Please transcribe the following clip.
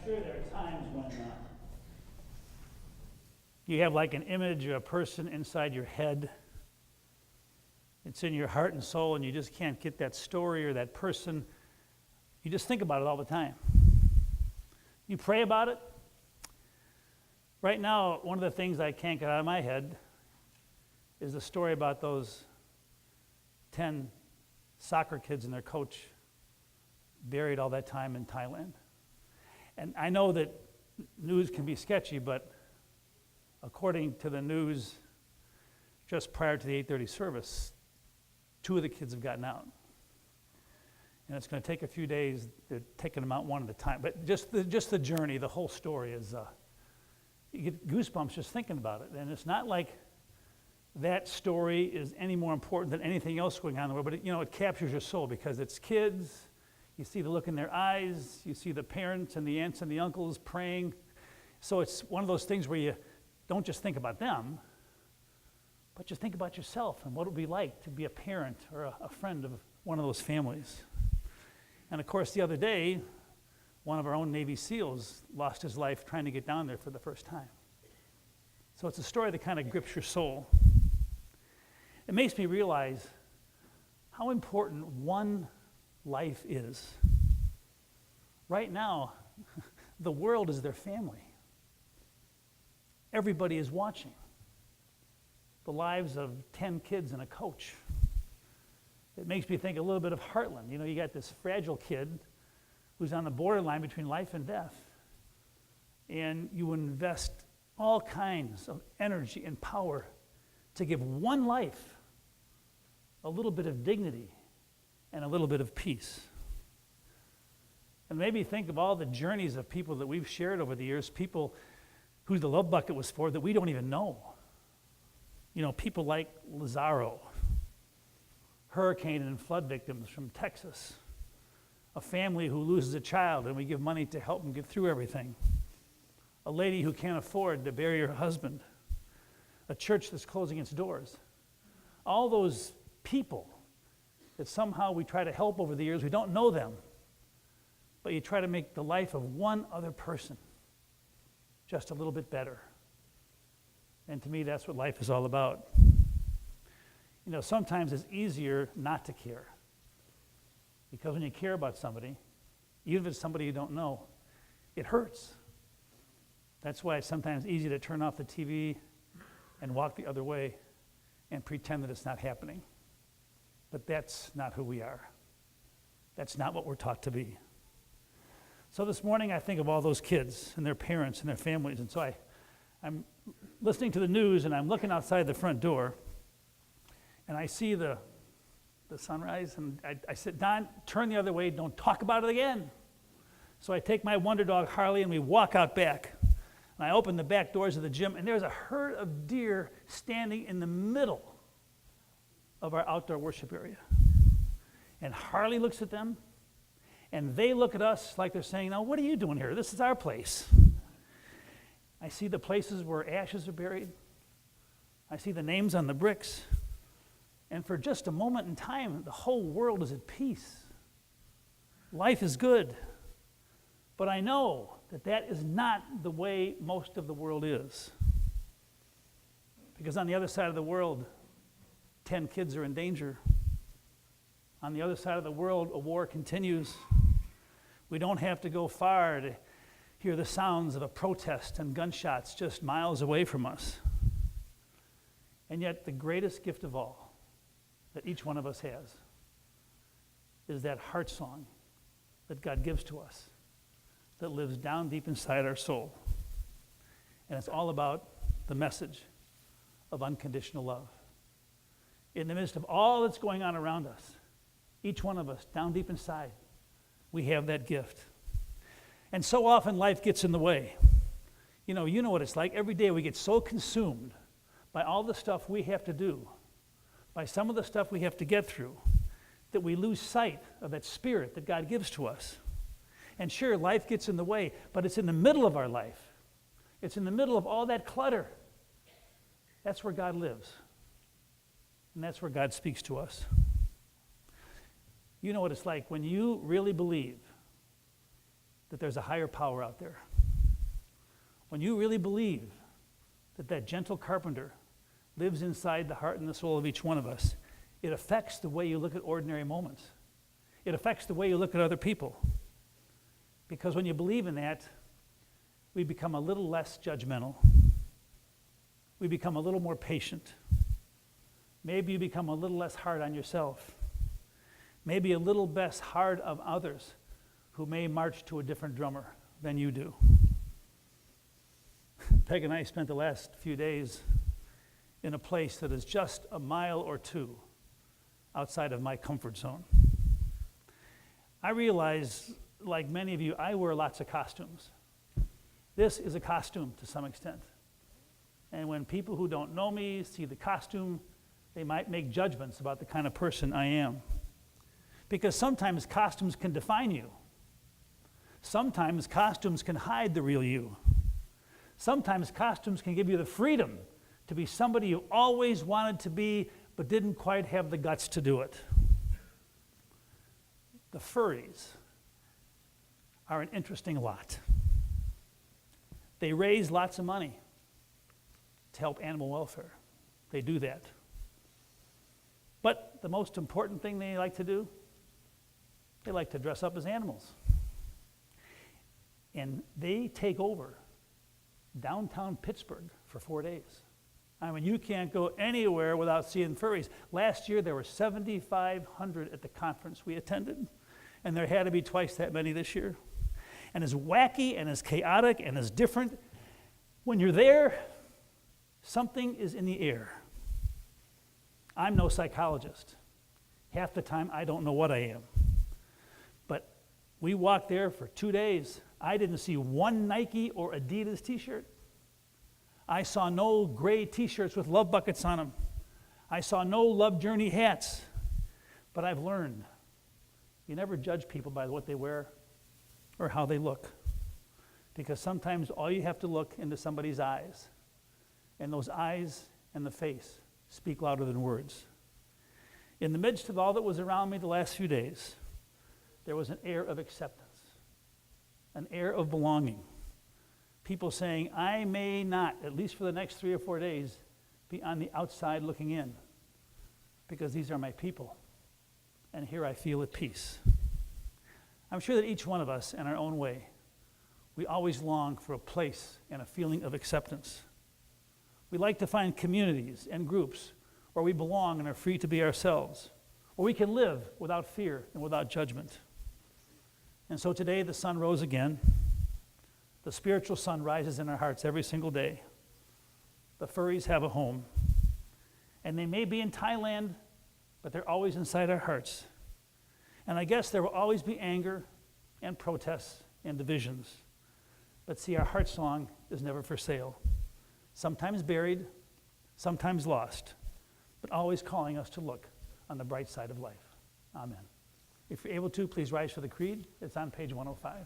sure there are times when you have like an image or a person inside your head. It's in your heart and soul, and you just can't get that story or that person. You just think about it all the time. You pray about it. Right now, one of the things I can't get out of my head is the story about those 10 soccer kids and their coach buried all that time in Thailand. And I know that news can be sketchy, but according to the news, just prior to the 8:30 service, 2 of the kids have gotten out. And it's going to take a few days. They're taking them out one at a time. But just the journey, the whole story is, you get goosebumps just thinking about it. And it's not like that story is any more important than anything else going on in the world, but it captures your soul because it's kids. You see the look in their eyes. You see the parents and the aunts and the uncles praying. So it's one of those things where you don't just think about them, but just think about yourself and what it would be like to be a parent or a friend of one of those families. And of course, the other day, one of our own Navy SEALs lost his life trying to get down there for the first time. So it's a story that kind of grips your soul. It makes me realize how important one life is. Right now, the world is their family. Everybody is watching the lives of 10 kids and a coach. It makes me think a little bit of Heartland. You got this fragile kid who's on the borderline between life and death. And you invest all kinds of energy and power to give one life a little bit of dignity and a little bit of peace. And maybe think of all the journeys of people that we've shared over the years, people who the love bucket was for that we don't even know. People like Lazaro, hurricane and flood victims from Texas, a family who loses a child and we give money to help them get through everything, a lady who can't afford to bury her husband, a church that's closing its doors. All those people that somehow we try to help over the years, we don't know them, but you try to make the life of one other person just a little bit better. And to me, that's what life is all about. Sometimes it's easier not to care. Because when you care about somebody, even if it's somebody you don't know, it hurts. That's why it's sometimes easy to turn off the TV and walk the other way and pretend that it's not happening. But that's not who we are. That's not what we're taught to be. So this morning I think of all those kids and their parents and their families, and so I'm listening to the news and I'm looking outside the front door and I see the sunrise, and I said, Don, turn the other way, don't talk about it again. So I take my wonder dog Harley and we walk out back. And I open the back doors of the gym and there's a herd of deer standing in the middle of our outdoor worship area. And Harley looks at them and they look at us like they're saying, now what are you doing here? This is our place. I see the places where ashes are buried. I see the names on the bricks. And for just a moment in time, the whole world is at peace. Life is good. But I know that is not the way most of the world is. Because on the other side of the world, 10 kids are in danger. On the other side of the world, a war continues. We don't have to go far to hear the sounds of a protest and gunshots just miles away from us. And yet the greatest gift of all that each one of us has is that heart song that God gives to us that lives down deep inside our soul. And it's all about the message of unconditional love. In the midst of all that's going on around us, each one of us, down deep inside, we have that gift. And so often life gets in the way. You know what it's like. Every day we get so consumed by all the stuff we have to do, by some of the stuff we have to get through, that we lose sight of that spirit that God gives to us. And sure, life gets in the way, but it's in the middle of our life. It's in the middle of all that clutter. That's where God lives. And that's where God speaks to us. You know what it's like when you really believe that there's a higher power out there, when you really believe that that gentle carpenter lives inside the heart and the soul of each one of us, it affects the way you look at ordinary moments. It affects the way you look at other people. Because when you believe in that, we become a little less judgmental. We become a little more patient. Maybe you become a little less hard on yourself. Maybe a little less hard of others who may march to a different drummer than you do. Peg and I spent the last few days in a place that is just a mile or two outside of my comfort zone. I realize, like many of you, I wear lots of costumes. This is a costume to some extent. And when people who don't know me see the costume, they might make judgments about the kind of person I am. Because sometimes costumes can define you. Sometimes costumes can hide the real you. Sometimes costumes can give you the freedom to be somebody you always wanted to be, but didn't quite have the guts to do it. The furries are an interesting lot. They raise lots of money to help animal welfare. They do that. But the most important thing they like to do, they like to dress up as animals. And they take over downtown Pittsburgh for 4 days. I mean, you can't go anywhere without seeing furries. Last year, there were 7,500 at the conference we attended, and there had to be twice that many this year. And as wacky and as chaotic and as different, when you're there, something is in the air. I'm no psychologist. Half the time, I don't know what I am. But we walked there for 2 days. I didn't see one Nike or Adidas t-shirt. I saw no gray t-shirts with love buckets on them. I saw no Love Journey hats. But I've learned, you never judge people by what they wear or how they look. Because sometimes all you have to look into somebody's eyes, and those eyes and the face speak louder than words. In the midst of all that was around me the last few days, there was an air of acceptance, an air of belonging. People saying, I may not, at least for the next 3 or 4 days, be on the outside looking in, because these are my people, and here I feel at peace. I'm sure that each one of us, in our own way, we always long for a place and a feeling of acceptance. We like to find communities and groups where we belong and are free to be ourselves, where we can live without fear and without judgment. And so today the sun rose again. The spiritual sun rises in our hearts every single day. The furries have a home. And they may be in Thailand, but they're always inside our hearts. And I guess there will always be anger and protests and divisions. But see, our heart song is never for sale. Sometimes buried, sometimes lost, but always calling us to look on the bright side of life. Amen. If you're able to, please rise for the creed. It's on page 105.